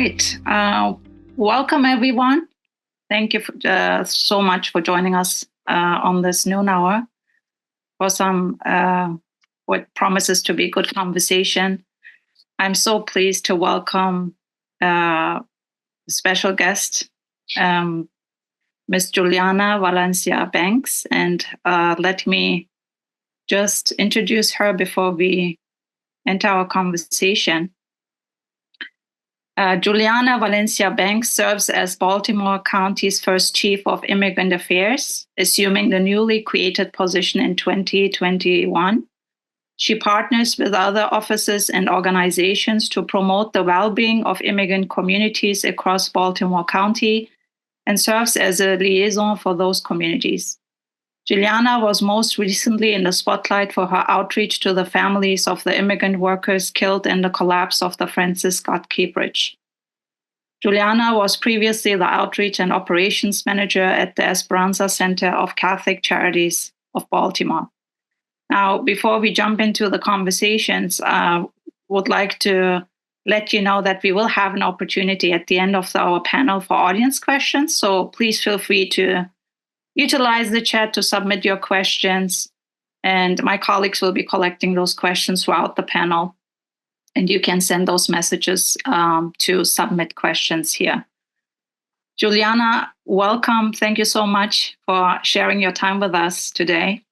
right. Welcome, everyone. Thank you so much for joining us on this noon hour for some what promises to be good conversation. I'm so pleased to welcome special guest, Miss Giuliana Valencia-Banks, and let me just introduce her before we enter our conversation. Giuliana Valencia-Banks serves as Baltimore County's first Chief of Immigrant Affairs, assuming the newly created position in 2021. She partners with other offices and organizations to promote the well-being of immigrant communities across Baltimore County and serves as a liaison for those communities. Giuliana was most recently in the spotlight for her outreach to the families of the immigrant workers killed in the collapse of the Francis Scott Key Bridge. Giuliana was previously the Outreach and Operations Manager at the Esperanza Center of Catholic Charities of Baltimore. Now, before we jump into the conversations, I would like to let you know that we will have an opportunity at the end of our panel for audience questions. So please feel free to utilize the chat to submit your questions. And my colleagues will be collecting those questions throughout the panel. And you can send those messages to submit questions here. Giuliana, welcome. Thank you so much for sharing your time with us today.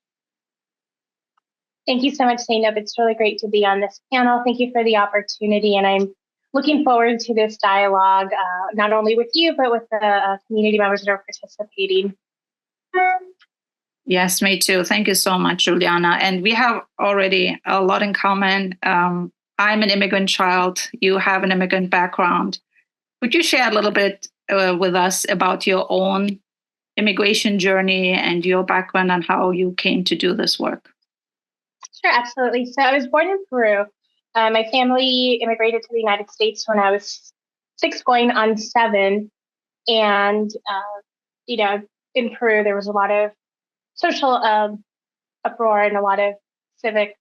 Thank you so much, Zeynep. It's really great to be on this panel. Thank you for the opportunity. And I'm looking forward to this dialogue, not only with you, but with the community members that are participating. Yes, me too. Thank you so much, Giuliana. And we have already a lot in common. I'm an immigrant child. You have an immigrant background. Would you share a little bit with us about your own immigration journey and your background and how you came to do this work? Sure, absolutely. So I was born in Peru. My family immigrated to the United States when I was 6 going on 7. And, in Peru, there was a lot of social uproar and a lot of civic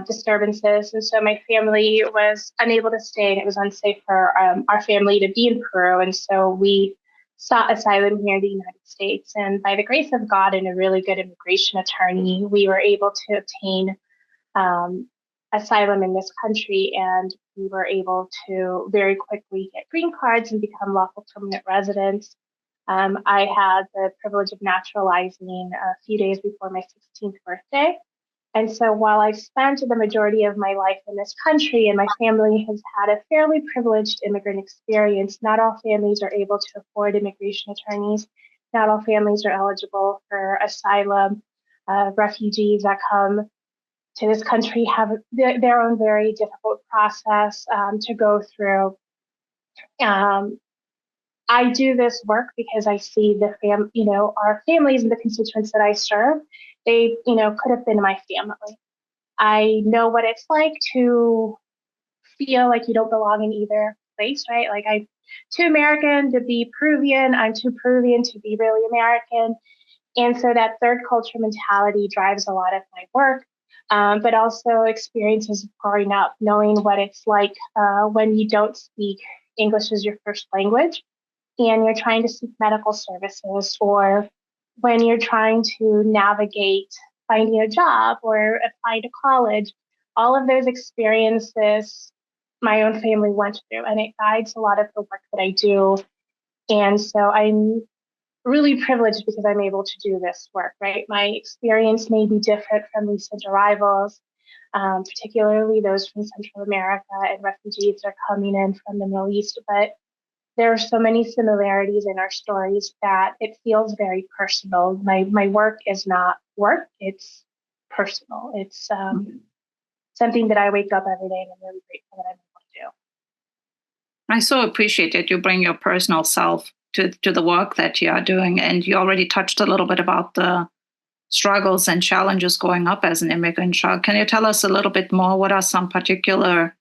disturbances. And so my family was unable to stay, and it was unsafe for our family to be in Peru. And so we sought asylum here in the United States. And by the grace of God and a really good immigration attorney, we were able to obtain asylum in this country. And we were able to very quickly get green cards and become lawful permanent residents. I had the privilege of naturalizing a few days before my 16th birthday. And so while I've spent the majority of my life in this country and my family has had a fairly privileged immigrant experience, not all families are able to afford immigration attorneys. Not all families are eligible for asylum. Refugees that come to this country have their own very difficult process to go through. I do this work because I see our families and the constituents that I serve. They, could have been my family. I know what it's like to feel like you don't belong in either place, right? Like I'm too American to be Peruvian. I'm too Peruvian to be really American. And so that third culture mentality drives a lot of my work, but also experiences of growing up, knowing what it's like when you don't speak English as your first language and you're trying to seek medical services, or when you're trying to navigate finding a job or applying to college. All of those experiences my own family went through, and it guides a lot of the work that I do. And so I'm really privileged because I'm able to do this work, right? My experience may be different from recent arrivals, particularly those from Central America and refugees that are coming in from the Middle East, but there are so many similarities in our stories that it feels very personal. My work is not work, it's personal. It's something that I wake up every day and I'm really grateful that I'm able to do. I so appreciate that you bring your personal self to the work that you are doing. And you already touched a little bit about the struggles and challenges growing up as an immigrant child. Can you tell us a little bit more? What are some particular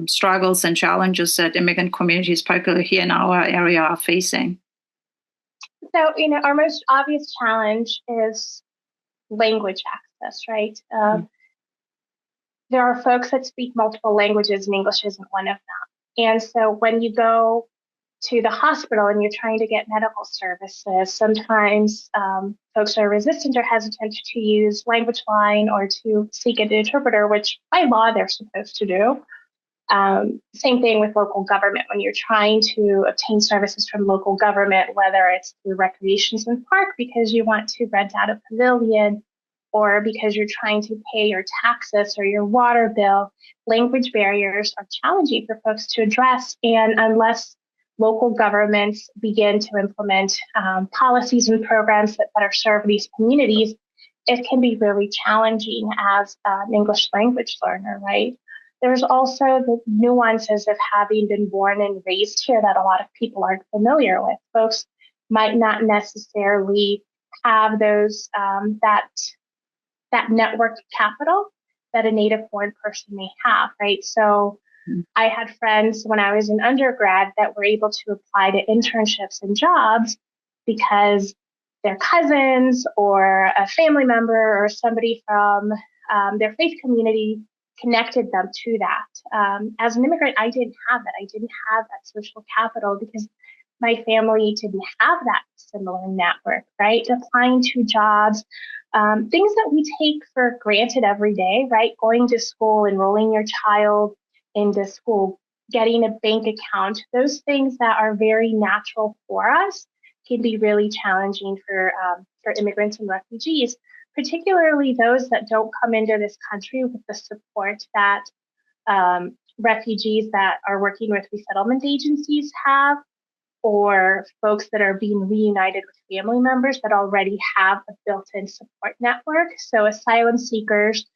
struggles and challenges that immigrant communities, particularly here in our area, are facing? So, our most obvious challenge is language access, right? There are folks that speak multiple languages, and English isn't one of them. And so when you go to the hospital and you're trying to get medical services, sometimes folks are resistant or hesitant to use language line or to seek an interpreter, which by law they're supposed to do. Same thing with local government. When you're trying to obtain services from local government, whether it's through recreations and park because you want to rent out a pavilion or because you're trying to pay your taxes or your water bill, language barriers are challenging for folks to address. And unless local governments begin to implement policies and programs that better serve these communities, it can be really challenging as an English language learner, right? There's also the nuances of having been born and raised here that a lot of people aren't familiar with. Folks might not necessarily have those that network capital that a native born person may have, right? So I had friends when I was in undergrad that were able to apply to internships and jobs because their cousins or a family member or somebody from their faith community connected them to that. As an immigrant, I didn't have that. I didn't have that social capital because my family didn't have that similar network, right? Applying to jobs, things that we take for granted every day, right? Going to school, enrolling your child into school, getting a bank account, those things that are very natural for us can be really challenging for immigrants and refugees, particularly those that don't come into this country with the support that refugees that are working with resettlement agencies have, or folks that are being reunited with family members that already have a built-in support network. So asylum seekers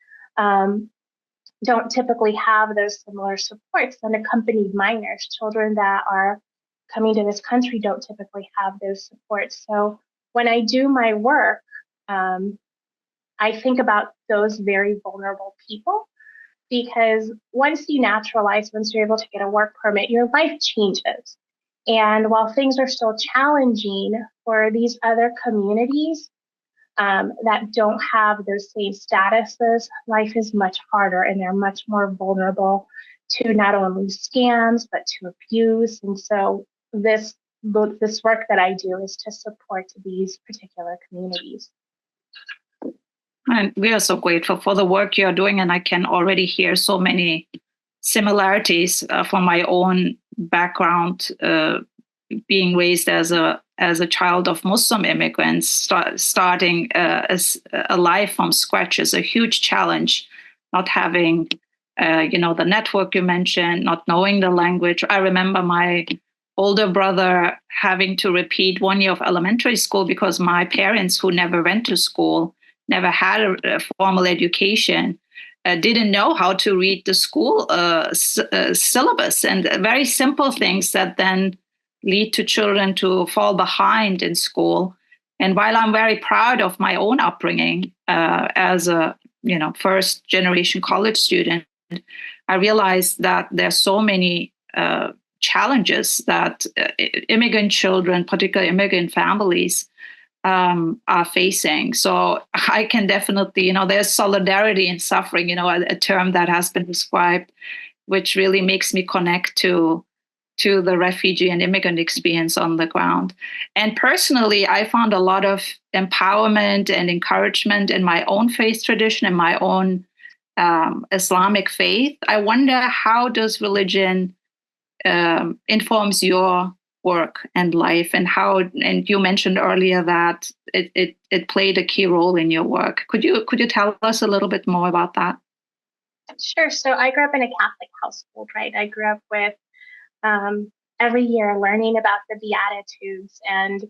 don't typically have those similar supports. Unaccompanied minors, children that are coming to this country don't typically have those supports. So when I do my work, I think about those very vulnerable people because once you naturalize, once you're able to get a work permit, your life changes. And while things are still challenging for these other communities that don't have those same statuses, life is much harder and they're much more vulnerable to not only scams, but to abuse. And so this work that I do is to support these particular communities. And we are so grateful for the work you're doing. And I can already hear so many similarities from my own background, being raised as a child of Muslim immigrants. Starting a life from scratch is a huge challenge. Not having, the network you mentioned, not knowing the language. I remember my older brother having to repeat 1 year of elementary school because my parents, who never went to school, never had a formal education, didn't know how to read the school syllabus, and very simple things that then lead to children to fall behind in school. And while I'm very proud of my own upbringing as a first generation college student, I realized that there's so many challenges that immigrant children, particularly immigrant families, are facing. So I can definitely, there's solidarity in suffering, a term that has been described, which really makes me connect to the refugee and immigrant experience on the ground. And personally, I found a lot of empowerment and encouragement in my own faith tradition and my own Islamic faith. I wonder, how does religion informs your work and life, and you mentioned earlier that it played a key role in your work. Could you tell us a little bit more about that? Sure. So I grew up in a Catholic household, right? I grew up with every year learning about the Beatitudes. And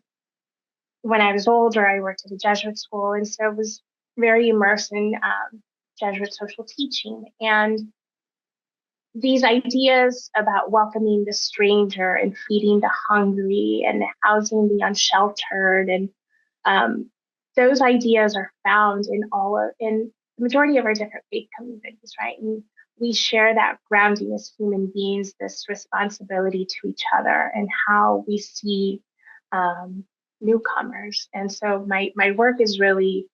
when I was older, I worked at a Jesuit school. And so I was very immersed in Jesuit social teaching. And these ideas about welcoming the stranger and feeding the hungry and housing the unsheltered, and those ideas are found in the majority of our different faith communities, right? And we share that grounding as human beings, this responsibility to each other, and how we see newcomers. And so my work is really,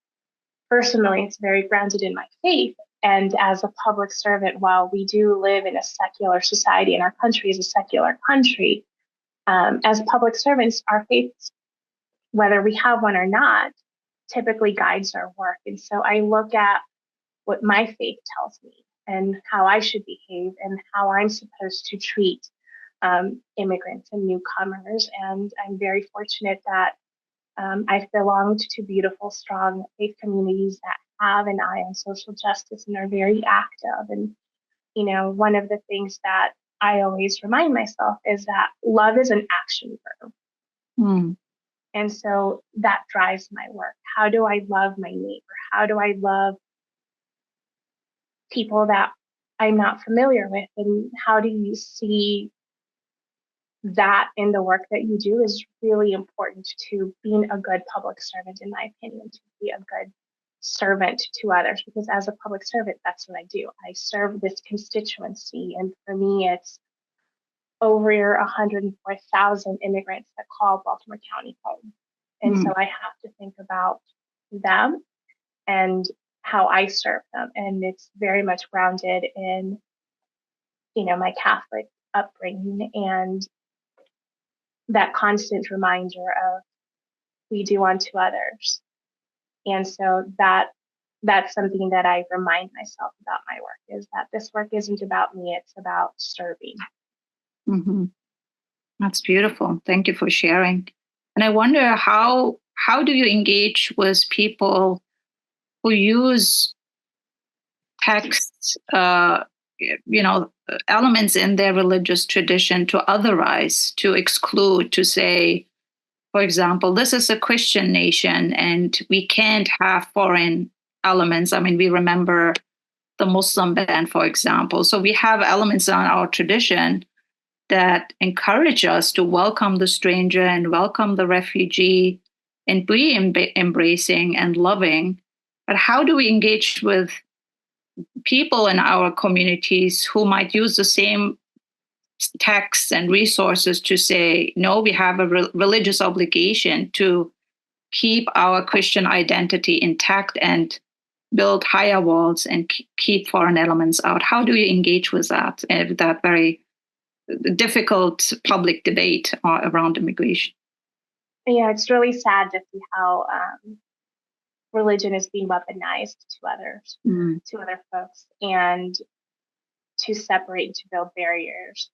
personally, it's very grounded in my faith. And as a public servant, while we do live in a secular society and our country is a secular country, as public servants, our faith, whether we have one or not, typically guides our work. And so I look at what my faith tells me and how I should behave and how I'm supposed to treat immigrants and newcomers. And I'm very fortunate that I've belonged to beautiful, strong faith communities that have an eye on social justice and are very active. And, you know, one of the things that I always remind myself is that love is an action verb. Mm. And so that drives my work. How do I love my neighbor? How do I love people that I'm not familiar with? And how do you see that in the work that you do is really important to being a good public servant, in my opinion, to be a good servant to others. Because as a public servant, that's what I do. I serve this constituency. And for me, it's over 104,000 immigrants that call Baltimore County home. And so I have to think about them and how I serve them. And it's very much grounded in, you know, my Catholic upbringing and that constant reminder of we do unto others. And so that's something that I remind myself about my work, is that this work isn't about me, it's about serving. Mm-hmm. That's beautiful. Thank you for sharing. And I wonder how do you engage with people who use texts, elements in their religious tradition to otherize, to exclude, to say, for example, this is a Christian nation and we can't have foreign elements. I mean, we remember the Muslim ban, for example. So we have elements in our tradition that encourage us to welcome the stranger and welcome the refugee and be embracing and loving. But how do we engage with people in our communities who might use the same texts and resources to say, no, we have a religious obligation to keep our Christian identity intact and build higher walls and keep foreign elements out? How do you engage with that very difficult public debate around immigration? Yeah, it's really sad to see how religion is being weaponized to others, to other folks, and to separate, to build barriers.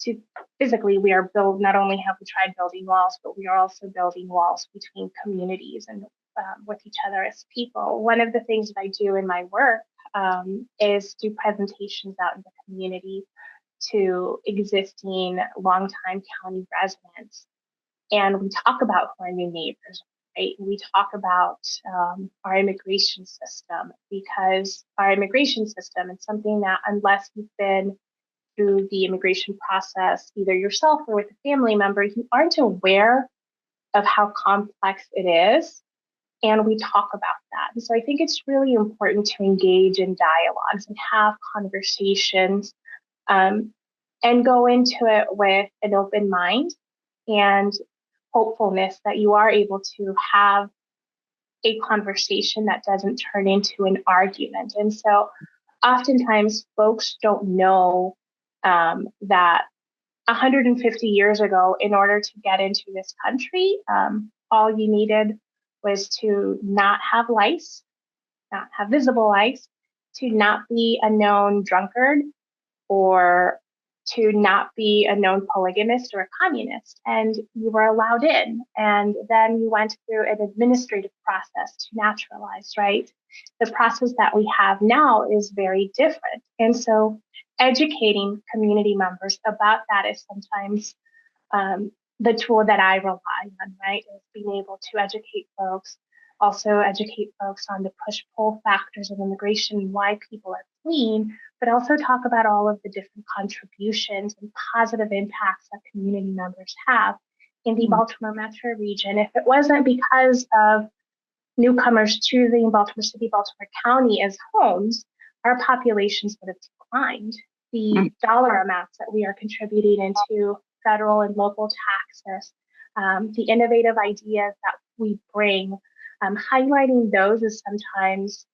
To physically, we are build. Not only have we tried building walls, but we are also building walls between communities and with each other as people. One of the things that I do in my work is do presentations out in the community to existing longtime county residents. And we talk about who our new neighbors are, right? We talk about our immigration system, because our immigration system is something that, unless you've been through the immigration process, either yourself or with a family member, you aren't aware of how complex it is. And we talk about that. And so I think it's really important to engage in dialogues and have conversations and go into it with an open mind and hopefulness that you are able to have a conversation that doesn't turn into an argument. And so oftentimes folks don't know that 150 years ago, in order to get into this country, all you needed was to not have lice, not have visible lice, to not be a known drunkard, or to not be a known polygamist or a communist, and you were allowed in. And then you went through an administrative process to naturalize, right? The process that we have now is very different. And so educating community members about that is sometimes the tool that I rely on, right? Is being able to educate folks, also educate folks on the push-pull factors of immigration, why people are fleeing, but also talk about all of the different contributions and positive impacts that community members have in the Baltimore metro region. If it wasn't because of newcomers choosing Baltimore City, Baltimore County as homes, our populations would have declined. The dollar amounts that we are contributing into federal and local taxes, the innovative ideas that we bring, highlighting those is sometimes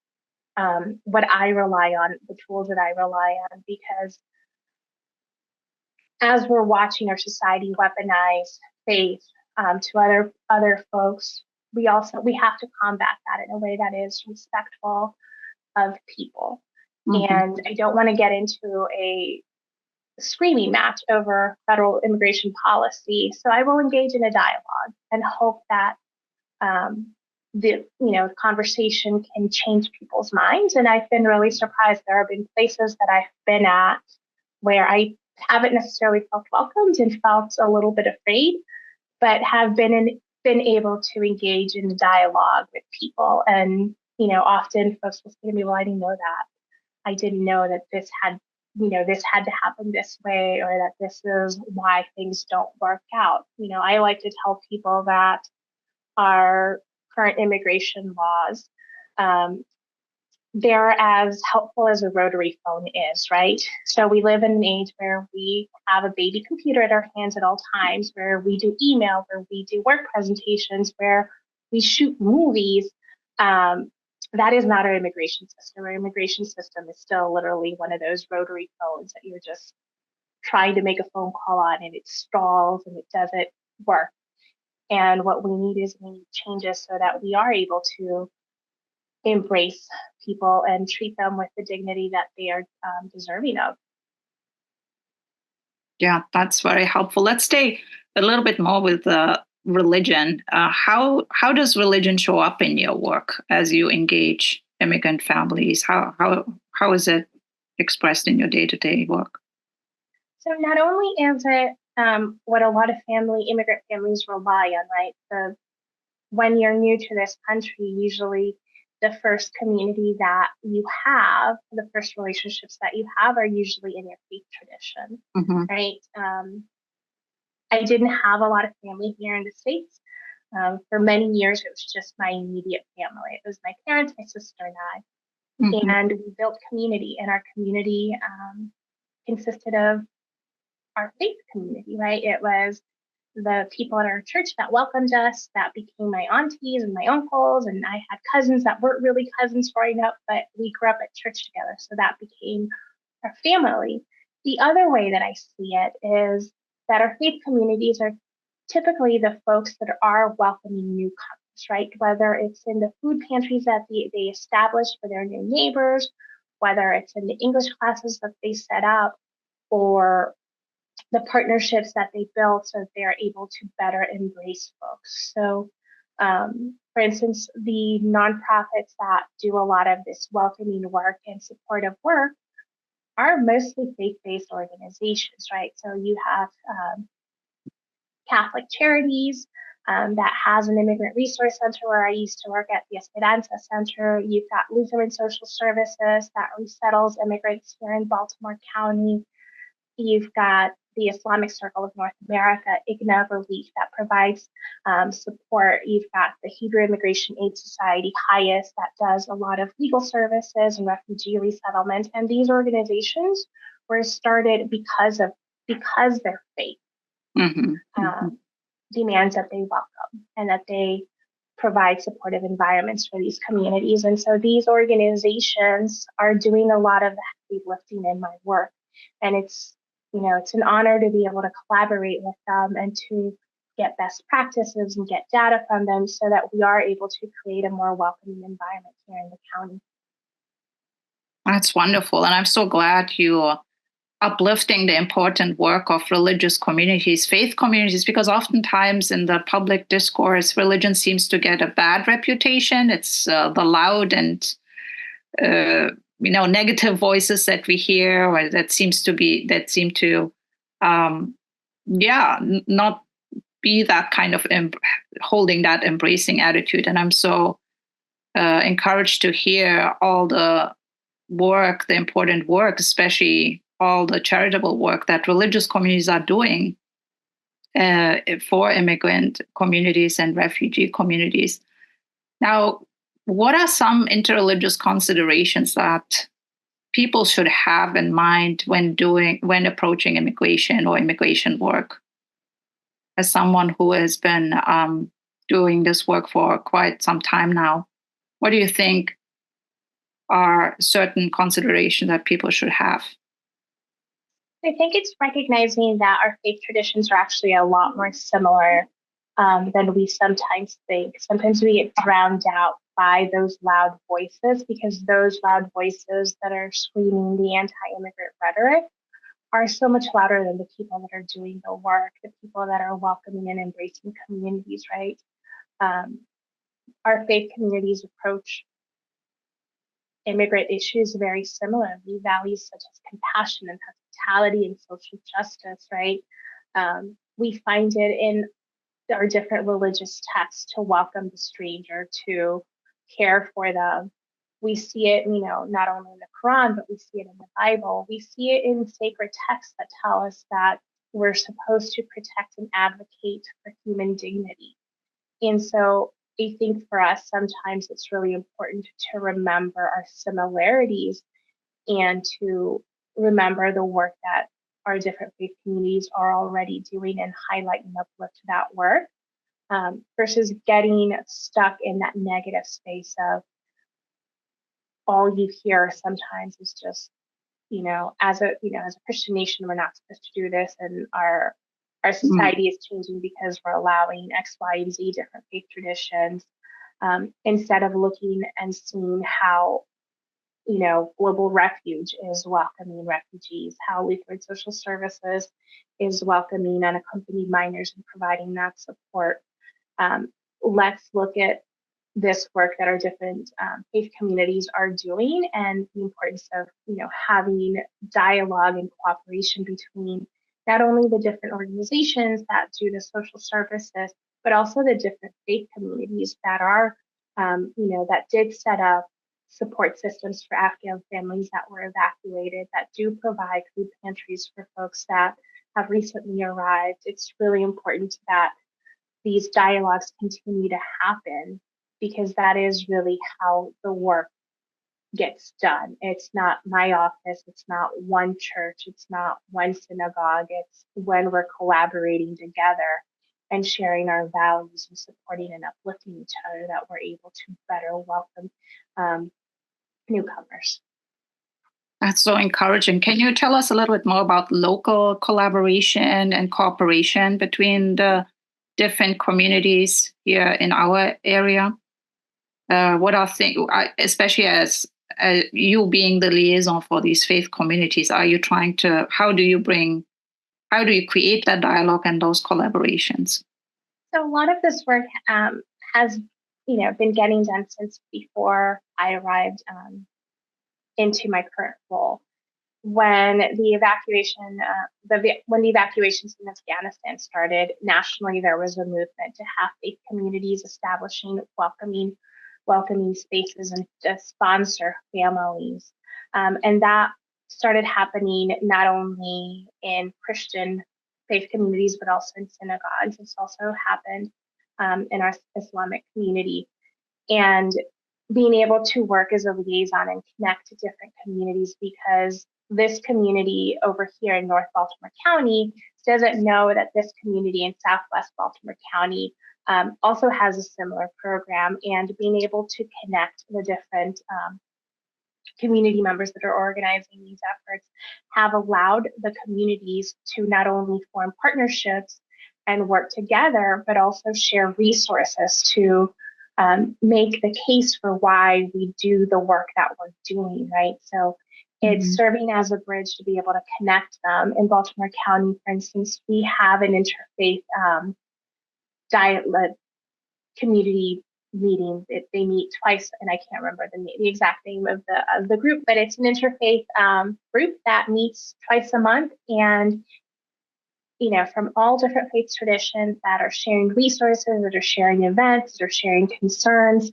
what I rely on, the tools that I rely on, because as we're watching our society weaponize faith to other folks, we have to combat that in a way that is respectful of people. Mm-hmm. And I don't want to get into a screaming match over federal immigration policy. So I will engage in a dialogue and hope that the conversation can change people's minds. And I've been really surprised. There have been places that I've been at where I haven't necessarily felt welcomed and felt a little bit afraid, but have been able to engage in dialogue with people. And often folks will say to me, "Well, I didn't know that. I didn't know that this had to happen this way, or that this is why things don't work out." I like to tell people that our current immigration laws, they're as helpful as a rotary phone is, right? So we live in an age where we have a baby computer at our hands at all times, where we do email, where we do work presentations, where we shoot movies. That is not our immigration system. Our immigration system is still literally one of those rotary phones that you're just trying to make a phone call on, and it stalls and it doesn't work. And what we need changes so that we are able to embrace people and treat them with the dignity that they are deserving of. Yeah, that's very helpful. Let's stay a little bit more with religion. How does religion show up in your work as you engage immigrant families? How is it expressed in your day-to-day work? So not only is it what a lot of immigrant families rely on, right? When you're new to this country, usually the first community that you have, the first relationships that you have are usually in your faith tradition, mm-hmm. right? I didn't have a lot of family here in the States. For many years, it was just my immediate family. It was my parents, my sister, and I. Mm-hmm. And we built community, and our community consisted of our faith community, right? It was the people at our church that welcomed us, that became my aunties and my uncles, and I had cousins that weren't really cousins growing up, but we grew up at church together, so that became our family. The other way that I see it is that our faith communities are typically the folks that are welcoming newcomers, right? Whether it's in the food pantries that they establish for their new neighbors, whether it's in the English classes that they set up, or the partnerships that they build so that they are able to better embrace folks. So, for instance, the nonprofits that do a lot of this welcoming work and supportive work are mostly faith-based organizations, right? So you have Catholic Charities that has an immigrant resource center where I used to work at the Esperanza Center. You've got Lutheran Social Services that resettles immigrants here in Baltimore County. You've got the Islamic Circle of North America, IGNA Relief, that provides support. You've got the Hebrew Immigration Aid Society, HIAS, that does a lot of legal services and refugee resettlement. And these organizations were started because their faith demands that they welcome and that they provide supportive environments for these communities. And so these organizations are doing a lot of the heavy lifting in my work. And it's an honor to be able to collaborate with them and to get best practices and get data from them so that we are able to create a more welcoming environment here in the county. That's wonderful. And I'm so glad you're uplifting the important work of religious communities, faith communities, because oftentimes in the public discourse, religion seems to get a bad reputation. It's the loud and negative voices that we hear, or that seem to not be that kind of holding that embracing attitude. And I'm so encouraged to hear all the work, the important work, especially all the charitable work that religious communities are doing for immigrant communities and refugee communities. Now, what are some interreligious considerations that people should have in mind when approaching immigration or immigration work? As someone who has been doing this work for quite some time now, what do you think are certain considerations that people should have? I think it's recognizing that our faith traditions are actually a lot more similar than we sometimes think. Sometimes we get drowned out by those loud voices because those loud voices that are screaming the anti-immigrant rhetoric are so much louder than the people that are doing the work, the people that are welcoming and embracing communities, right? Our faith communities approach immigrant issues very similarly. Values such as compassion and hospitality and social justice, right? We find it in our different religious texts to welcome the stranger, to care for them. We see it, not only in the Quran, but we see it in the Bible. We see it in sacred texts that tell us that we're supposed to protect and advocate for human dignity. And so I think for us, sometimes it's really important to remember our similarities and to remember the work that our different faith communities are already doing and highlight and uplift that work versus getting stuck in that negative space of all you hear sometimes is just, as a Christian nation, we're not supposed to do this, and our society is changing because we're allowing X, Y, and Z different faith traditions, instead of looking and seeing how, Global Refuge is welcoming refugees, how Lutheran Social Services is welcoming unaccompanied minors and providing that support. Let's look at this work that our different faith communities are doing and the importance of, having dialogue and cooperation between not only the different organizations that do the social services, but also the different faith communities that are, that did set up support systems for Afghan families that were evacuated, that do provide food pantries for folks that have recently arrived. It's really important that these dialogues continue to happen because that is really how the work gets done. It's not my office, it's not one church, it's not one synagogue. It's when we're collaborating together and sharing our values and supporting and uplifting each other that we're able to better welcome newcomers. That's so encouraging. Can you tell us a little bit more about local collaboration and cooperation between the different communities here in our area? What are things, especially as you being the liaison for these faith communities, are you trying to, how do you create that dialogue and those collaborations? So a lot of this work has, been getting done since before I arrived into my current role. When the evacuations in Afghanistan started, nationally there was a movement to have faith communities establishing welcoming spaces and to sponsor families. And that started happening not only in Christian faith communities, but also in synagogues. It's also happened in our Islamic community. And being able to work as a liaison and connect to different communities, because this community over here in North Baltimore County doesn't know that this community in Southwest Baltimore County also has a similar program, and being able to connect the different community members that are organizing these efforts have allowed the communities to not only form partnerships and work together, but also share resources to make the case for why we do the work that we're doing, right? So it's serving as a bridge to be able to connect them. In Baltimore County, for instance, we have an interfaith community meeting. They meet twice, and I can't remember the exact name of the group, but it's an interfaith group that meets twice a month, and from all different faith traditions that are sharing resources, that are sharing events, that are sharing concerns.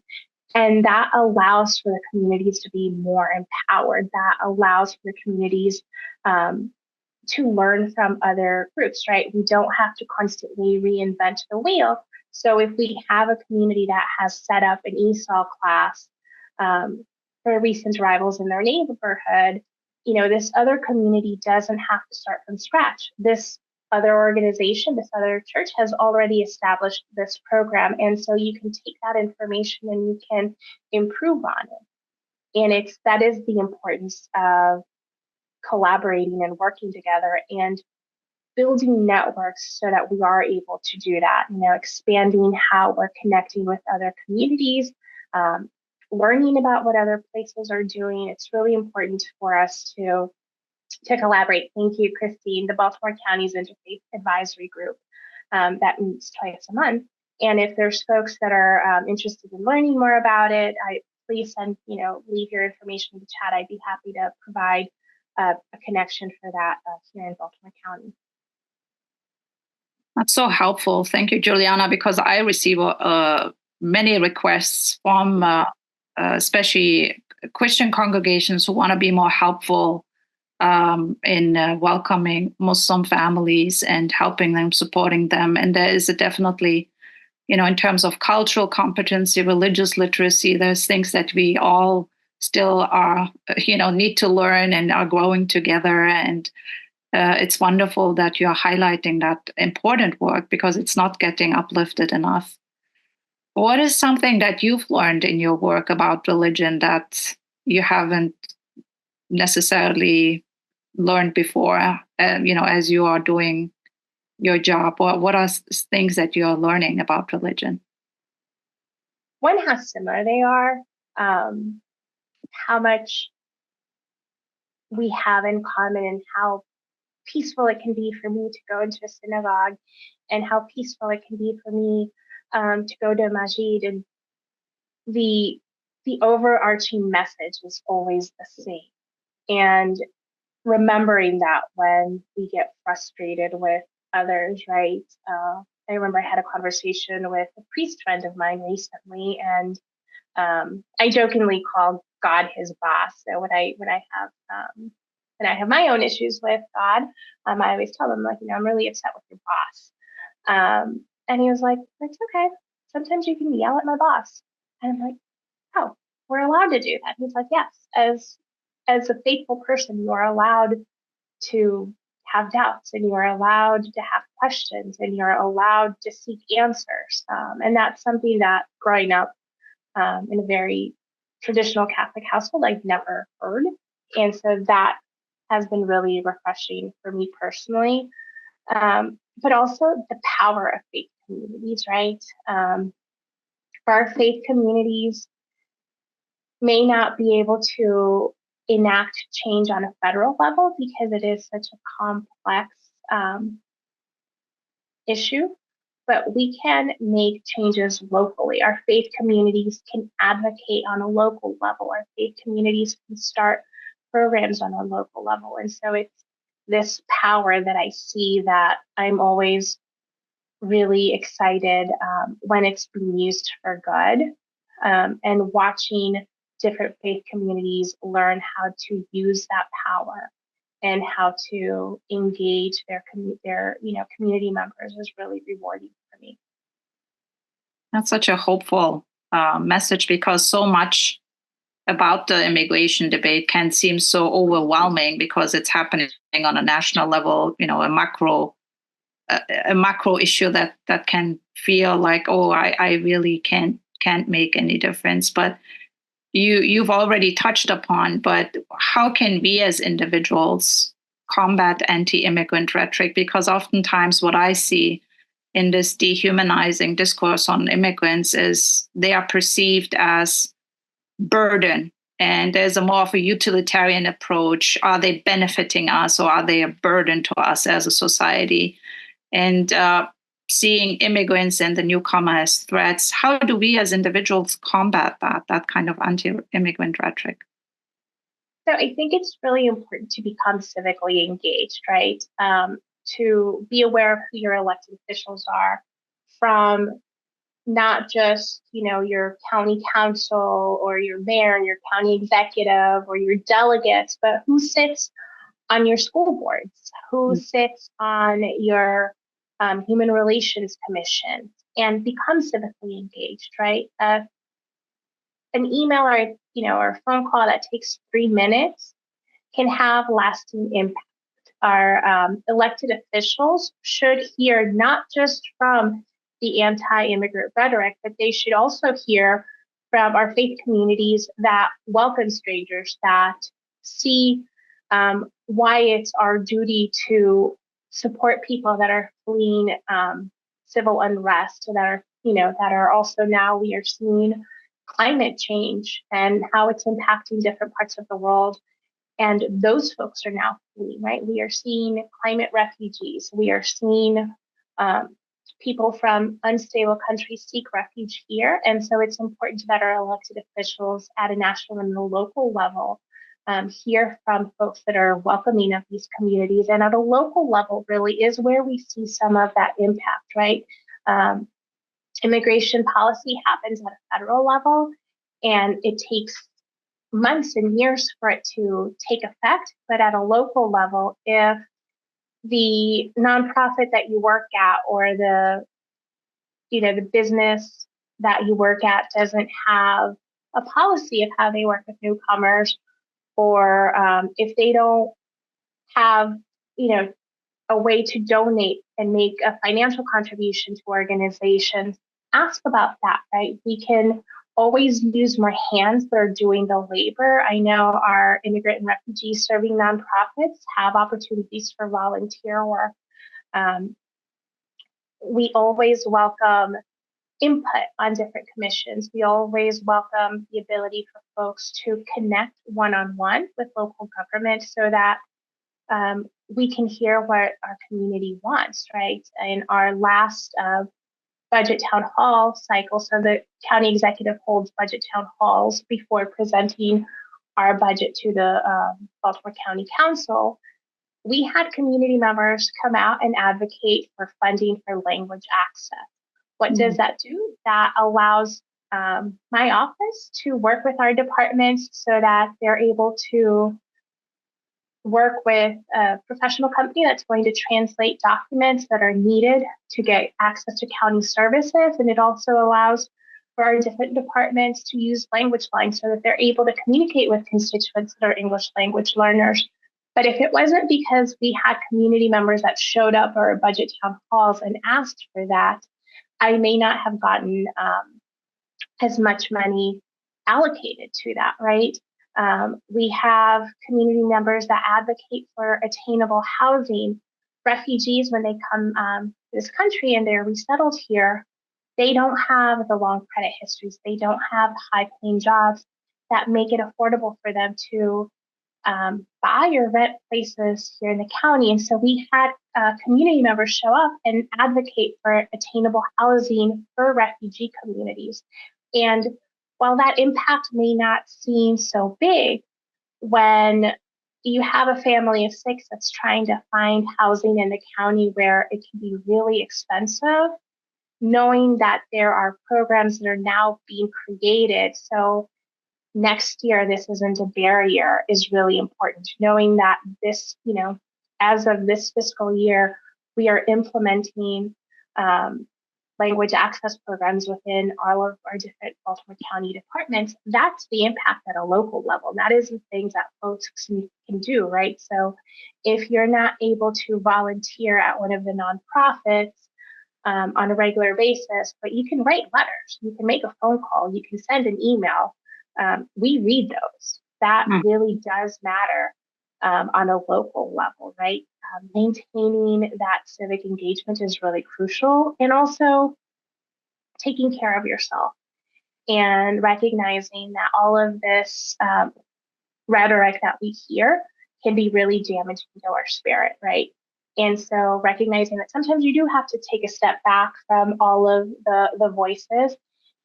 And that allows for the communities to be more empowered. That allows for the communities to learn from other groups, right? We don't have to constantly reinvent the wheel. So if we have a community that has set up an ESOL class for recent arrivals in their neighborhood, this other community doesn't have to start from scratch. This other organization, this other church has already established this program. And so you can take that information and you can improve on it. And that is the importance of collaborating and working together and building networks so that we are able to do that, expanding how we're connecting with other communities, learning about what other places are doing. It's really important for us to collaborate. Thank you, Christine. The Baltimore County's Interfaith Advisory Group that meets twice a month. And if there's folks that are interested in learning more about it, please leave your information in the chat. I'd be happy to provide a connection for that here in Baltimore County. That's so helpful. Thank you, Giuliana, because I receive many requests from especially Christian congregations who want to be more helpful in welcoming Muslim families and helping them, supporting them. And there is definitely, in terms of cultural competency, religious literacy, there's things that we all still are, need to learn and are growing together. And it's wonderful that you're highlighting that important work because it's not getting uplifted enough. What is something that you've learned in your work about religion that you haven't necessarily learned before, as you are doing your job? Or what are things that you are learning about religion? One, how similar they are, how much we have in common, and how peaceful it can be for me to go into a synagogue, and how peaceful it can be for me to go to a masjid. And the overarching message is always the same. And remembering that when we get frustrated with others, right? I remember I had a conversation with a priest friend of mine recently, and I jokingly called God his boss. So when I have my own issues with God, I always tell him, I'm really upset with your boss. And he was like, it's okay. Sometimes you can yell at my boss. And I'm like, oh, we're allowed to do that. He's like, yes, as a faithful person, you are allowed to have doubts, and you are allowed to have questions, and you're allowed to seek answers. And that's something that growing up in a very traditional Catholic household, I've never heard. And so that has been really refreshing for me personally. But also the power of faith communities, right? Our faith communities may not be able to enact change on a federal level because it is such a complex issue, but we can make changes locally. Our faith communities can advocate on a local level. Our faith communities can start programs on a local level. And so it's this power that I see that I'm always really excited when it's being used for good, and watching different faith communities learn how to use that power and how to engage their community members is really rewarding for me. That's such a hopeful message, because so much about the immigration debate can seem so overwhelming because it's happening on a national level, a macro issue that can feel like, oh, I really can't make any difference. But you've already touched upon, but how can we as individuals combat anti-immigrant rhetoric? Because oftentimes what I see in this dehumanizing discourse on immigrants is they are perceived as burden, and there's a more of a utilitarian approach. Are they benefiting us, or are they a burden to us as a society? And seeing immigrants and the newcomer as threats, how do we as individuals combat that kind of anti-immigrant rhetoric? So I think it's really important to become civically engaged, right? To be aware of who your elected officials are, from not just, your county council or your mayor and your county executive or your delegates, but who sits on your school boards, who sits on your human relations commission, and become civically engaged, right? An email or a phone call that takes 3 minutes can have lasting impact. Our elected officials should hear not just from the anti-immigrant rhetoric, but they should also hear from our faith communities that welcome strangers, that see why it's our duty to support people that are fleeing civil unrest, that are, that are also now we are seeing climate change and how it's impacting different parts of the world. And those folks are now fleeing, right? We are seeing climate refugees. We are seeing people from unstable countries seek refuge here. And so it's important that our elected officials at a national and a local level hear from folks that are welcoming of these communities. And at a local level really is where we see some of that impact, right? Immigration policy happens at a federal level, and it takes months and years for it to take effect. But at a local level, if the nonprofit that you work at or the business that you work at doesn't have a policy of how they work with newcomers, or if they don't have, a way to donate and make a financial contribution to organizations, ask about that, right? We can always use more hands that are doing the labor. I know our immigrant and refugee serving nonprofits have opportunities for volunteer work. We always welcome input on different commissions. We always welcome the ability for folks to connect one-on-one with local government so that we can hear what our community wants, right? In our last budget town hall cycle, so the county executive holds budget town halls before presenting our budget to the Baltimore County Council, we had community members come out and advocate for funding for language access. What does that do? That allows my office to work with our departments so that they're able to work with a professional company that's going to translate documents that are needed to get access to county services. And it also allows for our different departments to use language lines so that they're able to communicate with constituents that are English language learners. But if it wasn't because we had community members that showed up at our budget town halls and asked for that, I may not have gotten as much money allocated to that, right? We have community members that advocate for attainable housing. Refugees, when they come to this country and they're resettled here, they don't have the long credit histories. They don't have high-paying jobs that make it affordable for them to buy or rent places here in the county. And so we had community members show up and advocate for attainable housing for refugee communities. And while that impact may not seem so big, when you have a family of 6 that's trying to find housing in the county where it can be really expensive, knowing that there are programs that are now being created so next year this isn't a barrier is really important. Knowing that this, as of this fiscal year, we are implementing language access programs within all of our different Baltimore County departments, that's the impact at a local level. That is the things that folks can do, right? So if you're not able to volunteer at one of the nonprofits on a regular basis, but you can write letters, you can make a phone call, you can send an email, we read those. That really does matter on a local level, right? Maintaining that civic engagement is really crucial, and also taking care of yourself and recognizing that all of this rhetoric that we hear can be really damaging to our spirit, right? And so recognizing that sometimes you do have to take a step back from all of the voices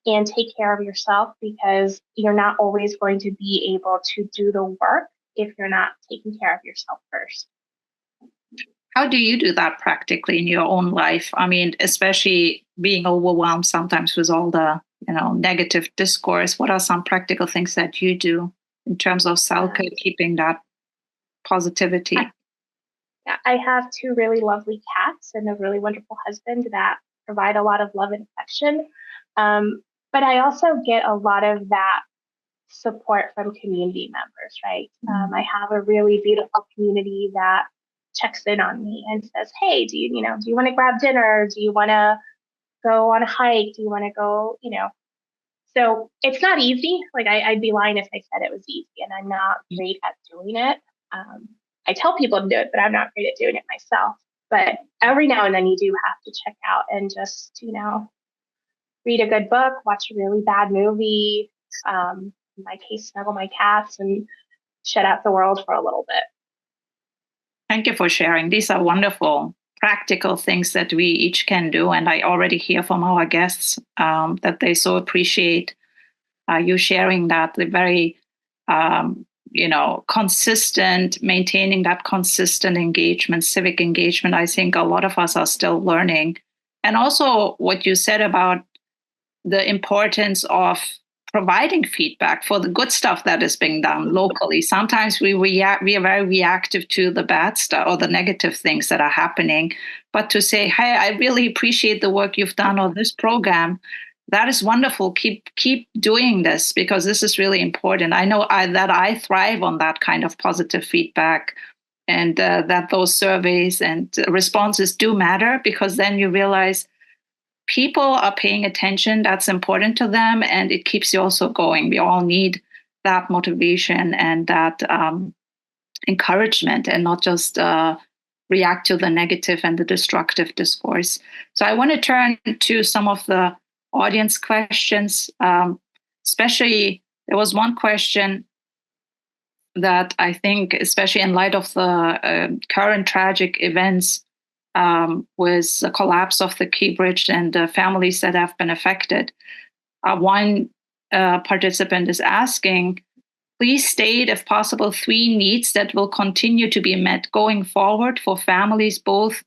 and take care of yourself, because you're not always going to be able to do the work if you're not taking care of yourself first. How do you do that practically in your own life? I mean, especially being overwhelmed sometimes with all the, negative discourse. What are some practical things that you do in terms of self-care, keeping that positivity? I have 2 really lovely cats and a really wonderful husband that provide a lot of love and affection. But I also get a lot of that support from community members, right? I have a really beautiful community that checks in on me and says, hey, do you want to grab dinner? Do you want to go on a hike? Do you want to go, So it's not easy. Like I'd be lying if I said it was easy, and I'm not great at doing it. I tell people to do it, but I'm not great at doing it myself. But every now and then you do have to check out and just, read a good book, watch a really bad movie, in my case, snuggle my cats and shut out the world for a little bit. Thank you for sharing. These are wonderful, practical things that we each can do. And I already hear from our guests that they so appreciate you sharing that. The very, consistent, maintaining that consistent engagement, civic engagement. I think a lot of us are still learning. And also what you said about the importance of providing feedback for the good stuff that is being done locally. Sometimes we are very reactive to the bad stuff or the negative things that are happening. But to say, hey, I really appreciate the work you've done on this program. That is wonderful. Keep doing this, because this is really important. I know that I thrive on that kind of positive feedback, and that those surveys and responses do matter, because then you realize people are paying attention. That's important to them, and it keeps you also going. We all need that motivation and that encouragement, and not just react to the negative and the destructive discourse. So I want to turn to some of the audience questions. Especially, there was one question that I think, especially in light of the current tragic events, with the collapse of the Key Bridge and the families that have been affected. One participant is asking, please state, if possible, 3 needs that will continue to be met going forward for families, both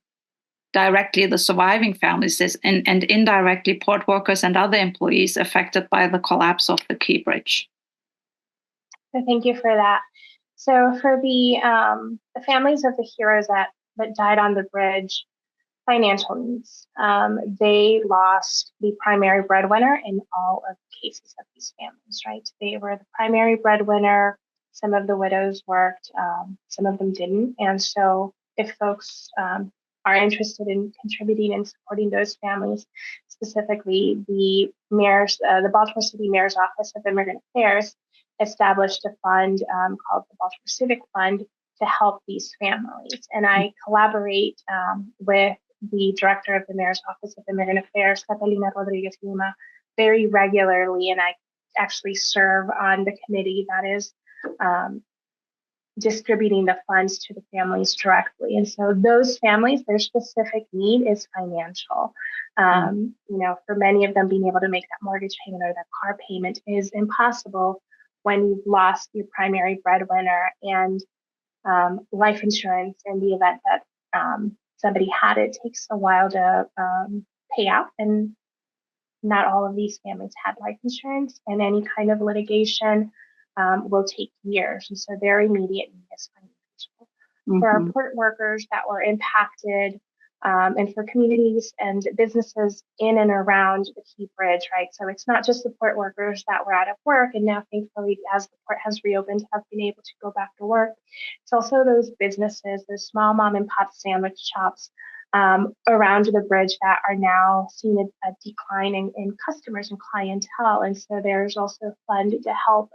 directly the surviving families and indirectly port workers and other employees affected by the collapse of the Key Bridge. So thank you for that. So for the families of the heroes that died on the bridge, financial needs. They lost the primary breadwinner in all of the cases of these families, right? They were the primary breadwinner. Some of the widows worked, some of them didn't. And so if folks are interested in contributing and supporting those families, specifically the Baltimore City Mayor's Office of Immigrant Affairs established a fund called the Baltimore Civic Fund to help these families. And I collaborate with the director of the Mayor's Office of Immigrant Affairs, Catalina Rodriguez Lima, very regularly. And I actually serve on the committee that is distributing the funds to the families directly. And so those families, their specific need is financial. For many of them, being able to make that mortgage payment or that car payment is impossible when you've lost your primary breadwinner, and life insurance in the event that somebody had it takes a while to pay out. And not all of these families had life insurance, and any kind of litigation will take years. And so their immediate need is financial. Mm-hmm. For our port workers that were impacted, and for communities and businesses in and around the Key Bridge, right? So it's not just the port workers that were out of work and now, thankfully, as the port has reopened, have been able to go back to work. It's also those businesses, those small mom and pop sandwich shops around the bridge that are now seeing a decline in customers and clientele. And so there's also a fund to help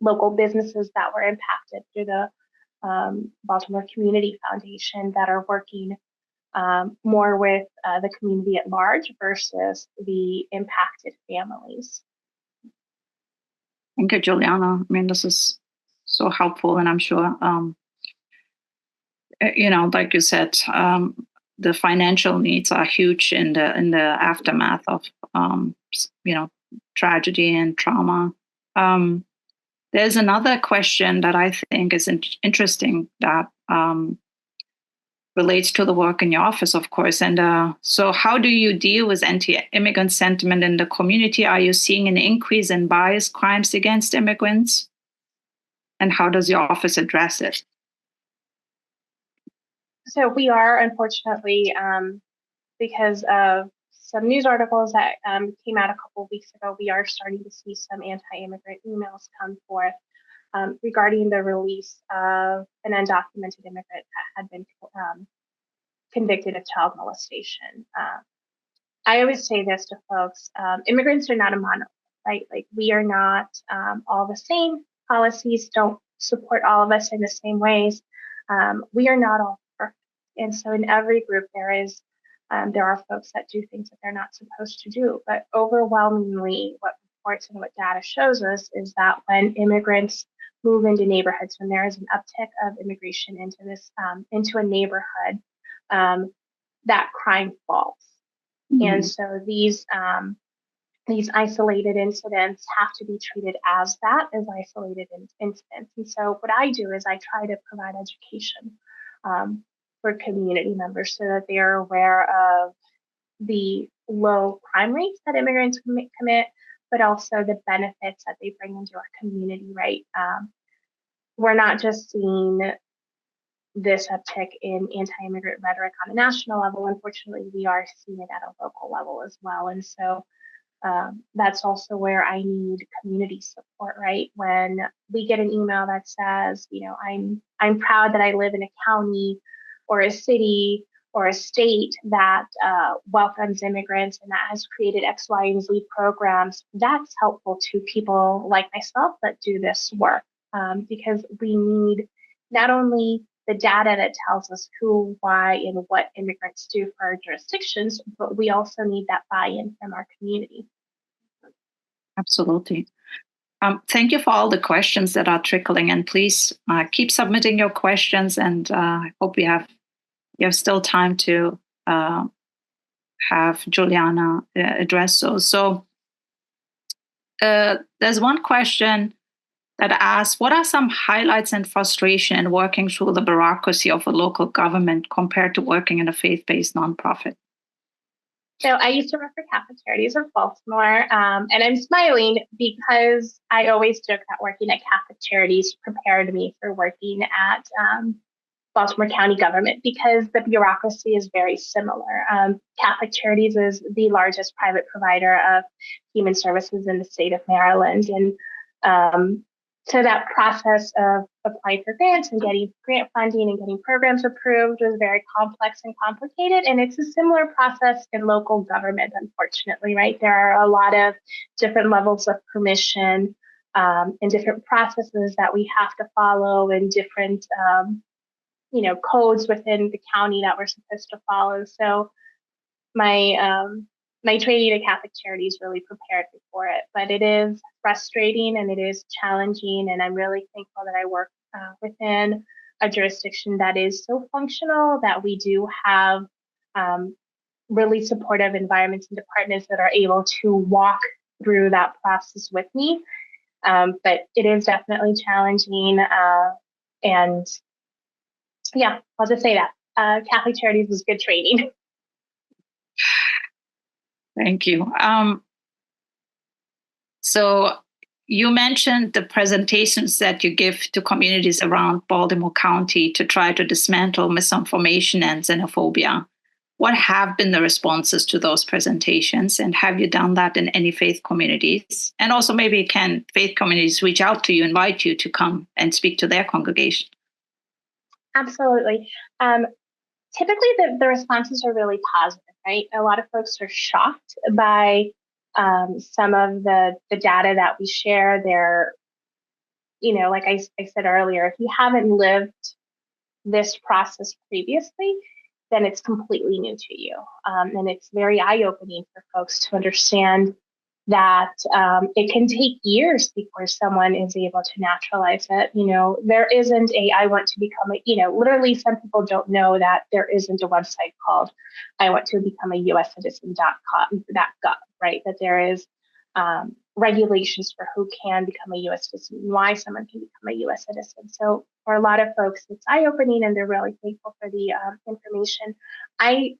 local businesses that were impacted through the Baltimore Community Foundation that are working more with the community at large versus the impacted families. Thank you, Giuliana. I mean, this is so helpful, and I'm sure, like you said, the financial needs are huge in the aftermath of, tragedy and trauma. There's another question that I think is interesting that relates to the work in your office, of course. And so how do you deal with anti-immigrant sentiment in the community? Are you seeing an increase in bias crimes against immigrants? And how does your office address it? So we are, unfortunately, because of some news articles that came out a couple of weeks ago, we are starting to see some anti-immigrant emails come forth regarding the release of an undocumented immigrant that had been convicted of child molestation. I always say this to folks, immigrants are not a monolith, right? Like we are not all the same. Policies don't support all of us in the same ways. We are not all perfect. And so in every group, there are folks that do things that they're not supposed to do. But overwhelmingly, what reports and what data shows us is that when immigrants move into neighborhoods, when there is an uptick of immigration into a neighborhood, that crime falls. Mm-hmm. And so these isolated incidents have to be treated as isolated incidents. And so what I do is I try to provide education for community members so that they are aware of the low crime rates that immigrants commit, but also the benefits that they bring into our community, right? We're not just seeing this uptick in anti-immigrant rhetoric on a national level. Unfortunately, we are seeing it at a local level as well. And so that's also where I need community support, right? When we get an email that says, I'm proud that I live in a county or a city or a state that welcomes immigrants and that has created X, Y, and Z programs, that's helpful to people like myself that do this work because we need not only the data that tells us who, why, and what immigrants do for our jurisdictions, but we also need that buy-in from our community. Absolutely. Thank you for all the questions that are trickling in. Please keep submitting your questions, and I hope you have still time to have Giuliana address those. So there's one question that asks, what are some highlights and frustration in working through the bureaucracy of a local government compared to working in a faith-based nonprofit? So I used to work for Catholic Charities of Baltimore, and I'm smiling because I always joke that working at Catholic Charities prepared me for working at Baltimore County government because the bureaucracy is very similar. Catholic Charities is the largest private provider of human services in the state of Maryland, and so that process of applying for grants and getting grant funding and getting programs approved was very complex and complicated. And it's a similar process in local government, unfortunately, right? There are a lot of different levels of permission and different processes that we have to follow and different, codes within the county that we're supposed to follow. So my training at Catholic Charities really prepared me for it, but it is frustrating and it is challenging. And I'm really thankful that I work within a jurisdiction that is so functional that we do have really supportive environments and departments that are able to walk through that process with me. But it is definitely challenging. And yeah, I'll just say that Catholic Charities was good training. Thank you. So you mentioned the presentations that you give to communities around Baltimore County to try to dismantle misinformation and xenophobia. What have been the responses to those presentations? And have you done that in any faith communities? And also maybe can faith communities reach out to you, invite you to come and speak to their congregation? Absolutely. Typically, the responses are really positive, right? A lot of folks are shocked by some of the data that we share. They're, like I said earlier, if you haven't lived this process previously, then it's completely new to you. And it's very eye-opening for folks to understand that it can take years before someone is able to naturalize it. There isn't I want to become literally some people don't know that there isn't a website called I want to become a US citizen.gov, right? That there is regulations for who can become a US citizen, why someone can become a US citizen. So for a lot of folks, it's eye-opening and they're really thankful for the information. I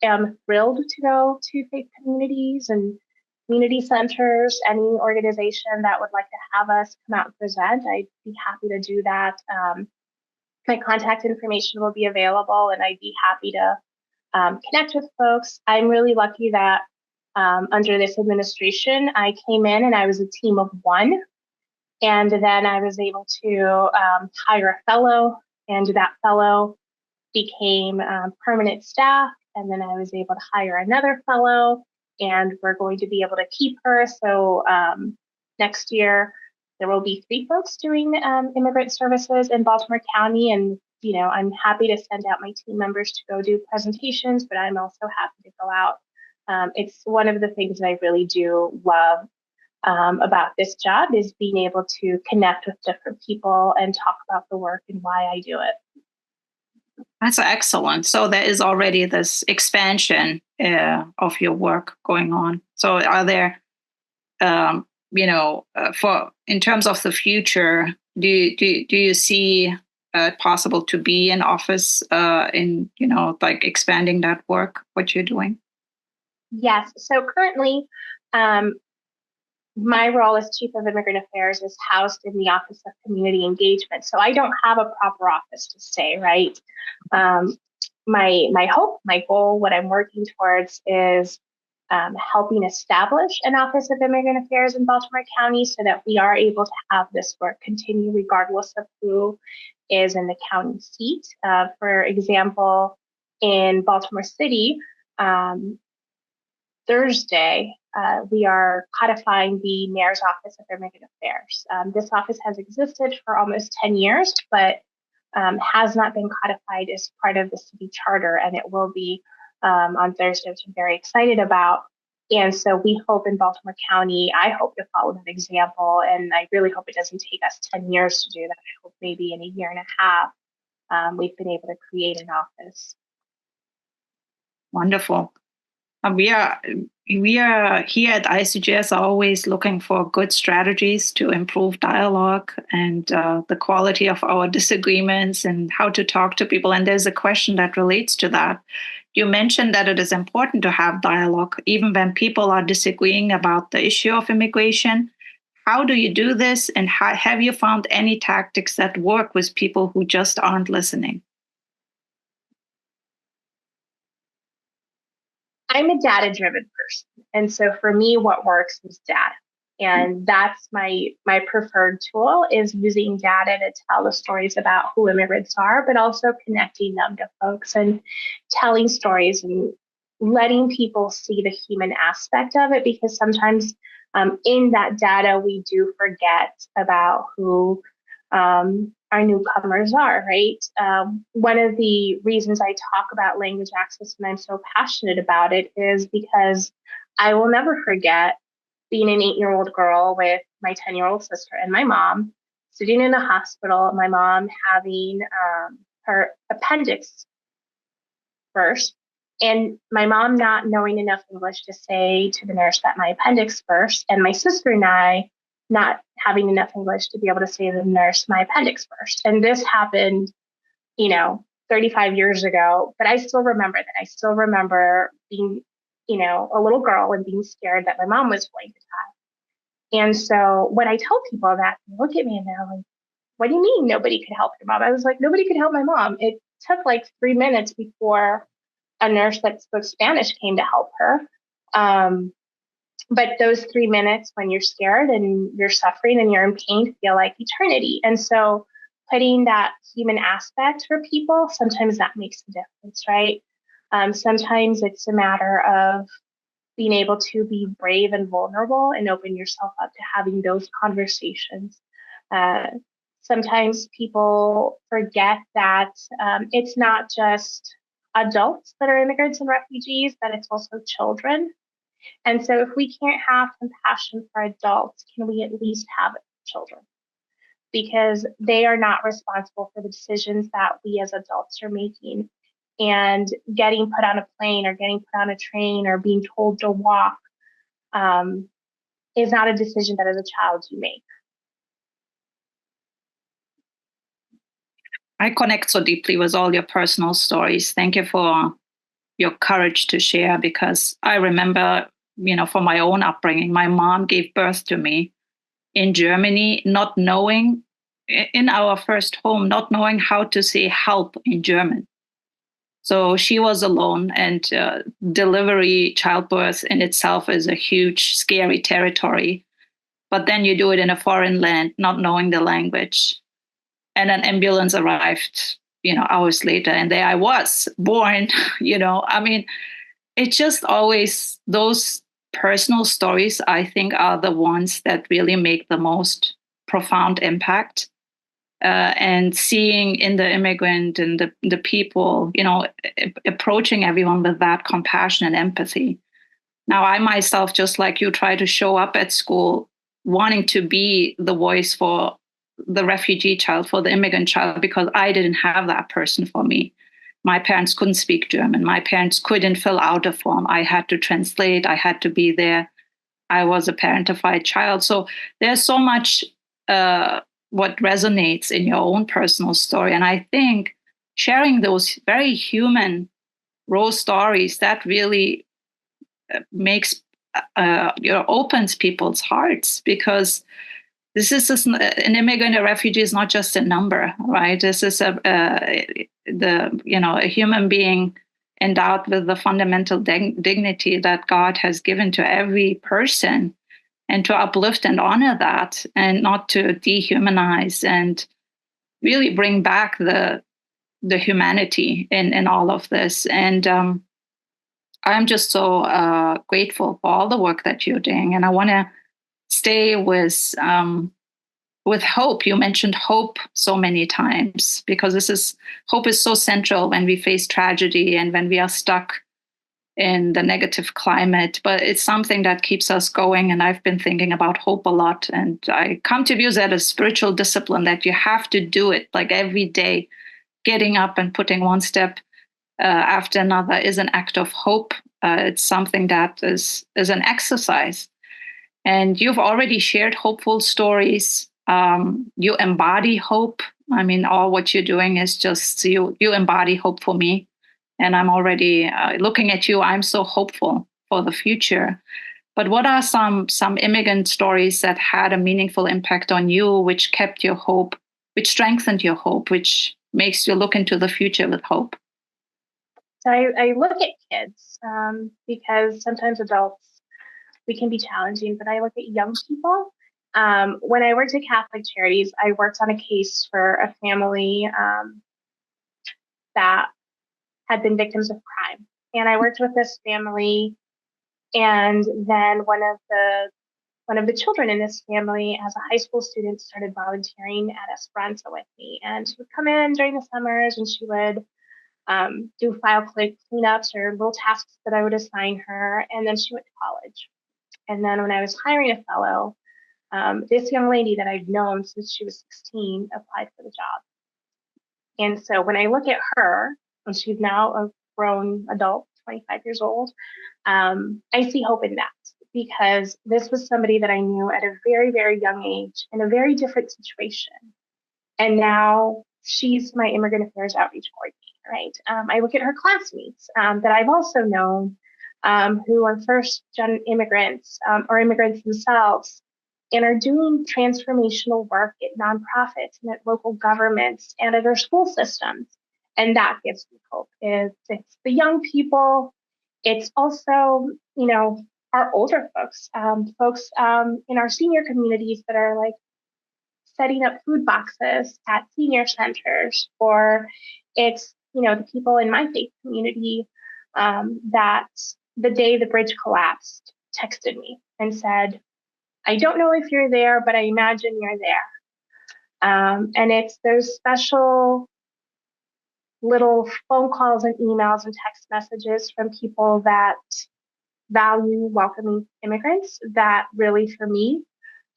am thrilled to go to faith communities and community centers, any organization that would like to have us come out and present. I'd be happy to do that. My contact information will be available and I'd be happy to connect with folks. I'm really lucky that under this administration, I came in and I was a team of one. And then I was able to hire a fellow, and that fellow became permanent staff. And then I was able to hire another fellow. and we're going to be able to keep her. So next year, there will be 3 folks doing immigrant services in Baltimore County. And, I'm happy to send out my team members to go do presentations, but I'm also happy to go out. It's one of the things that I really do love about this job is being able to connect with different people and talk about the work and why I do it. That's excellent. So there is already this expansion of your work going on. So are there, for in terms of the future, do you see possible to be in office in like expanding that work, what you're doing? Yes. So currently, my role as Chief of Immigrant Affairs is housed in the Office of Community Engagement. So I don't have a proper office to stay, right? My hope, my goal, what I'm working towards is helping establish an Office of Immigrant Affairs in Baltimore County so that we are able to have this work continue regardless of who is in the county seat. For example, in Baltimore City, Thursday, we are codifying the Mayor's Office of Immigrant Affairs. This office has existed for almost 10 years, but has not been codified as part of the city charter, and it will be on Thursday, which I'm very excited about. And so we hope in Baltimore County, I hope to follow that example, and I really hope it doesn't take us 10 years to do that. I hope maybe in a year and a half, we've been able to create an office. Wonderful. We are here at ICJS always looking for good strategies to improve dialogue and the quality of our disagreements and how to talk to people. And there's a question that relates to that. You mentioned that it is important to have dialogue, even when people are disagreeing about the issue of immigration. How do you do this? And have you found any tactics that work with people who just aren't listening? I'm a data-driven person. And so for me, what works is data. And that's my preferred tool is using data to tell the stories about who immigrants are, but also connecting them to folks and telling stories and letting people see the human aspect of it, because sometimes in that data, we do forget about who our newcomers are, right? One of the reasons I talk about language access and I'm so passionate about it is because I will never forget being an 8-year-old girl with my 10-year-old sister and my mom sitting in a hospital, my mom having her appendix burst, and my mom not knowing enough English to say to the nurse that my appendix burst, and my sister and I not having enough English to be able to say to the nurse, my appendix burst. And this happened, 35 years ago, but I still remember that. I still remember being, a little girl and being scared that my mom was going to die. And so when I tell people that, they look at me and they're like, what do you mean nobody could help your mom? I was like, nobody could help my mom. It took like 3 minutes before a nurse that spoke Spanish came to help her. But those 3 minutes when you're scared and you're suffering and you're in pain feel like eternity. And so putting that human aspect for people, sometimes that makes a difference, right? Sometimes it's a matter of being able to be brave and vulnerable and open yourself up to having those conversations. Sometimes people forget that it's not just adults that are immigrants and refugees, that it's also children. And so if we can't have compassion for adults, can we at least have it for children? Because they are not responsible for the decisions that we as adults are making. And getting put on a plane or getting put on a train or being told to walk is not a decision that as a child you make. I connect so deeply with all your personal stories. Thank you for your courage to share, because I remember, for my own upbringing, my mom gave birth to me in Germany, not knowing, in our first home, not knowing how to say help in German. So she was alone, and delivery, childbirth in itself is a huge, scary territory. But then you do it in a foreign land, not knowing the language. And an ambulance arrived, hours later, and there I was born, it's just always those personal stories, I think, are the ones that really make the most profound impact. And seeing in the immigrant and the people, approaching everyone with that compassion and empathy. Now, I myself, just like you, try to show up at school wanting to be the voice for the refugee child, for the immigrant child, because I didn't have that person for me. My parents couldn't speak German. My parents couldn't fill out a form. I had to translate. I had to be there. I was a parentified child. So there's so much what resonates in your own personal story. And I think sharing those very human, raw stories, that really makes, opens people's hearts, because this is an immigrant, a refugee is not just a number, right? This is a human being endowed with the fundamental dignity that God has given to every person, and to uplift and honor that, and not to dehumanize, and really bring back the humanity in all of this. And I'm just so grateful for all the work that you're doing. And I want to stay with hope. You mentioned hope so many times, because hope is so central when we face tragedy and when we are stuck in the negative climate, but it's something that keeps us going. And I've been thinking about hope a lot. And I come to view that as spiritual discipline, that you have to do it like every day. Getting up and putting one step after another is an act of hope. It's something that is an exercise. And you've already shared hopeful stories. You embody hope. I mean, all what you're doing is just you embody hope for me. And I'm already looking at you. I'm so hopeful for the future. But what are some immigrant stories that had a meaningful impact on you, which kept your hope, which strengthened your hope, which makes you look into the future with hope? So I look at kids because sometimes adults, we can be challenging, but I look at young people. When I worked at Catholic Charities, I worked on a case for a family that had been victims of crime. And I worked with this family, and then one of the children in this family, as a high school student, started volunteering at Esperanza with me. And she would come in during the summers, and she would do file cleanups or little tasks that I would assign her. And then she went to college. And then when I was hiring a fellow, this young lady that I've known since she was 16 applied for the job. And so when I look at her, and she's now a grown adult, 25 years old, I see hope in that, because this was somebody that I knew at a very, very young age in a very different situation. And now she's my immigrant affairs outreach coordinator, right? I look at her classmates that I've also known who are first-gen immigrants or immigrants themselves, and are doing transformational work at nonprofits and at local governments and at our school systems. And that gives me hope. It's the young people. It's also, our older folks, folks in our senior communities that are like setting up food boxes at senior centers, or it's, the people in my faith community that the day the bridge collapsed texted me and said, I don't know if you're there, but I imagine you're there. And it's those special little phone calls and emails and text messages from people that value welcoming immigrants that really, for me,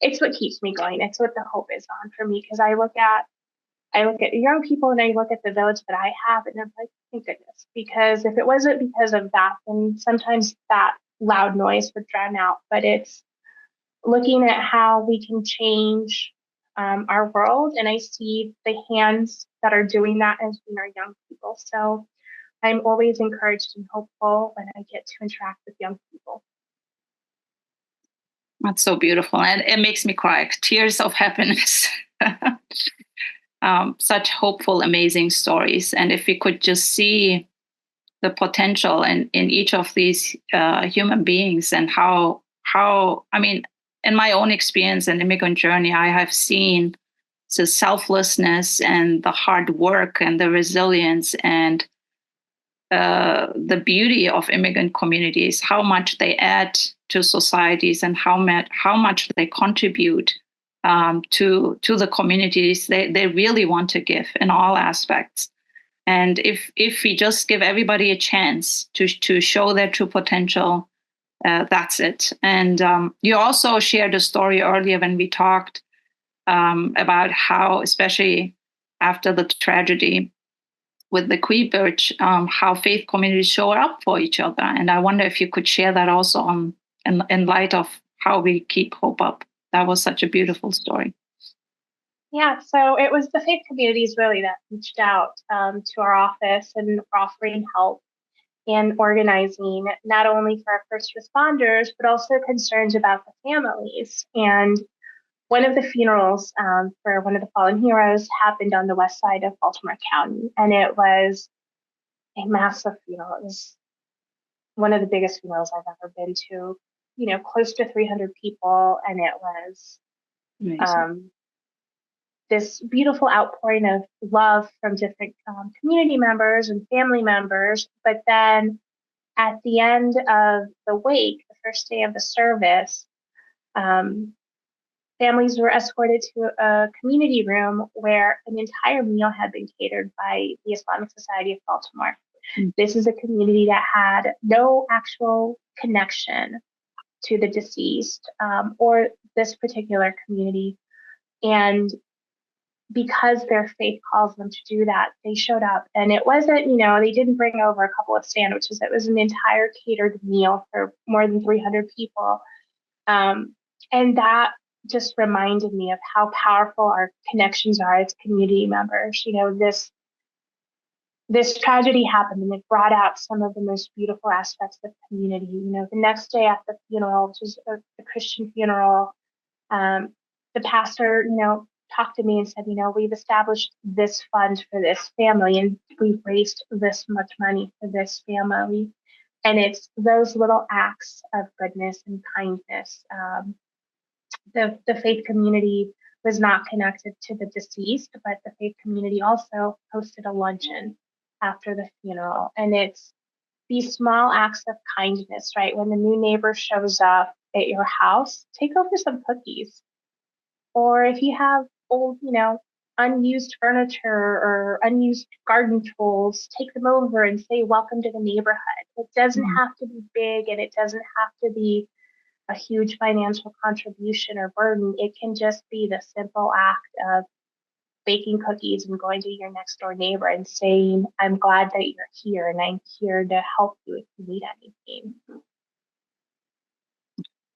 it's what keeps me going. It's what the hope is on for me, because I look at young people and I look at the village that I have, and I'm like, thank goodness, because if it wasn't because of that, then sometimes that loud noise would drown out. But it's looking at how we can change our world, and I see the hands that are doing that as being our young people. So I'm always encouraged and hopeful when I get to interact with young people. That's so beautiful, and it makes me cry. Tears of happiness. Such hopeful, amazing stories. And if we could just see the potential in each of these human beings, and how I mean, in my own experience and immigrant journey, I have seen the selflessness and the hard work and the resilience and the beauty of immigrant communities, how much they add to societies and how much they contribute to the communities they really want to give in all aspects. And if we just give everybody a chance to show their true potential, that's it. And you also shared a story earlier when we talked about how, especially after the tragedy with the Queen Birch, how faith communities show up for each other. And I wonder if you could share that also in light of how we keep hope up. That was such a beautiful story. Yeah, so it was the faith communities really that reached out to our office and offering help and organizing not only for our first responders, but also concerns about the families. And one of the funerals for one of the fallen heroes happened on the west side of Baltimore County, and it was a massive funeral. It was one of the biggest funerals I've ever been to, close to 300 people, and it was this beautiful outpouring of love from different community members and family members. But then at the end of the wake, the first day of the service, families were escorted to a community room where an entire meal had been catered by the Islamic Society of Baltimore. Mm-hmm. This is a community that had no actual connection to the deceased or this particular community. And because their faith calls them to do that, they showed up. And it wasn't, they didn't bring over a couple of sandwiches. It was an entire catered meal for more than 300 people. And that just reminded me of how powerful our connections are as community members. This tragedy happened and it brought out some of the most beautiful aspects of community. The next day at the funeral, which was a Christian funeral, the pastor, talked to me and said, we've established this fund for this family and we've raised this much money for this family. And it's those little acts of goodness and kindness. The faith community was not connected to the deceased, but the faith community also hosted a luncheon after the funeral. And it's these small acts of kindness, right? When the new neighbor shows up at your house, take over some cookies. Or if you have old, unused furniture or unused garden tools, take them over and say, welcome to the neighborhood. It doesn't have to be big and it doesn't have to be a huge financial contribution or burden. It can just be the simple act of baking cookies and going to your next door neighbor and saying, I'm glad that you're here and I'm here to help you if you need anything.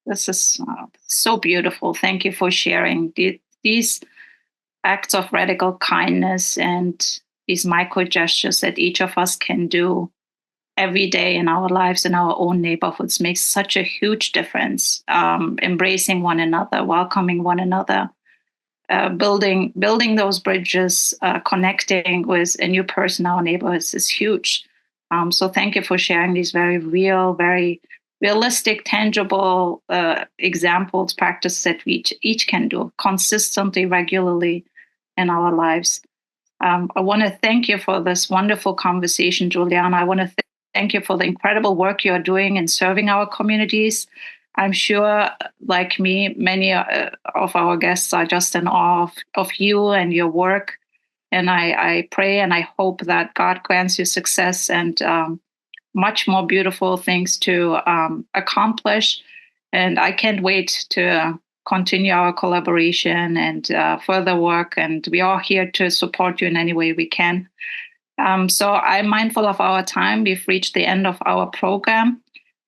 This is so beautiful. Thank you for sharing these acts of radical kindness and these micro gestures that each of us can do every day in our lives, in our own neighborhoods, makes such a huge difference. Embracing one another, welcoming one another, building those bridges, connecting with a new person in our neighborhoods is huge. So thank you for sharing these very real, very realistic, tangible examples, practices that we each can do consistently, regularly in our lives. I want to thank you for this wonderful conversation, Giuliana. I want to thank you for the incredible work you're doing in serving our communities. I'm sure, like me, many of our guests are just in awe of you and your work. And I pray and I hope that God grants you success and much more beautiful things to accomplish. And I can't wait to continue our collaboration and further work. And we are here to support you in any way we can. So I'm mindful of our time. We've reached the end of our program.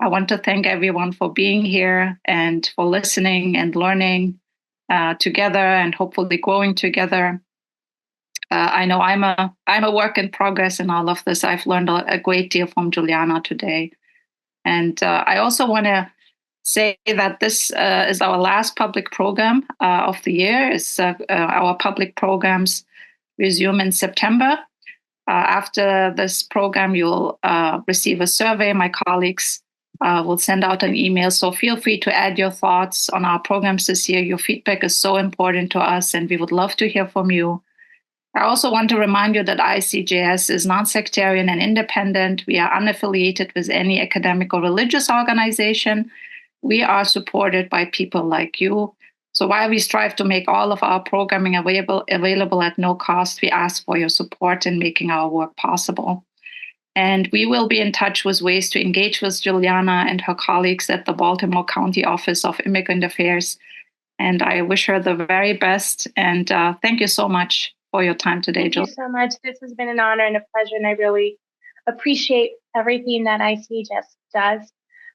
I want to thank everyone for being here and for listening and learning together and hopefully growing together. I know I'm a work in progress in all of this. I've learned a great deal from Giuliana today. And I also want to say that this is our last public program of the year. It's our public programs resume in September. After this program, you'll receive a survey. My colleagues will send out an email. So feel free to add your thoughts on our programs this year. Your feedback is so important to us, and we would love to hear from you. I also want to remind you that ICJS is non-sectarian and independent. We are unaffiliated with any academic or religious organization. We are supported by people like you. So while we strive to make all of our programming available at no cost, we ask for your support in making our work possible. And we will be in touch with ways to engage with Giuliana and her colleagues at the Baltimore County Office of Immigrant Affairs. And I wish her the very best. And thank you so much for your time today, Thank you so much. This has been an honor and a pleasure, and I really appreciate everything that ICJS does.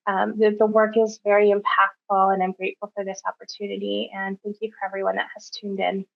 The work is very impactful, and I'm grateful for this opportunity. And thank you for everyone that has tuned in.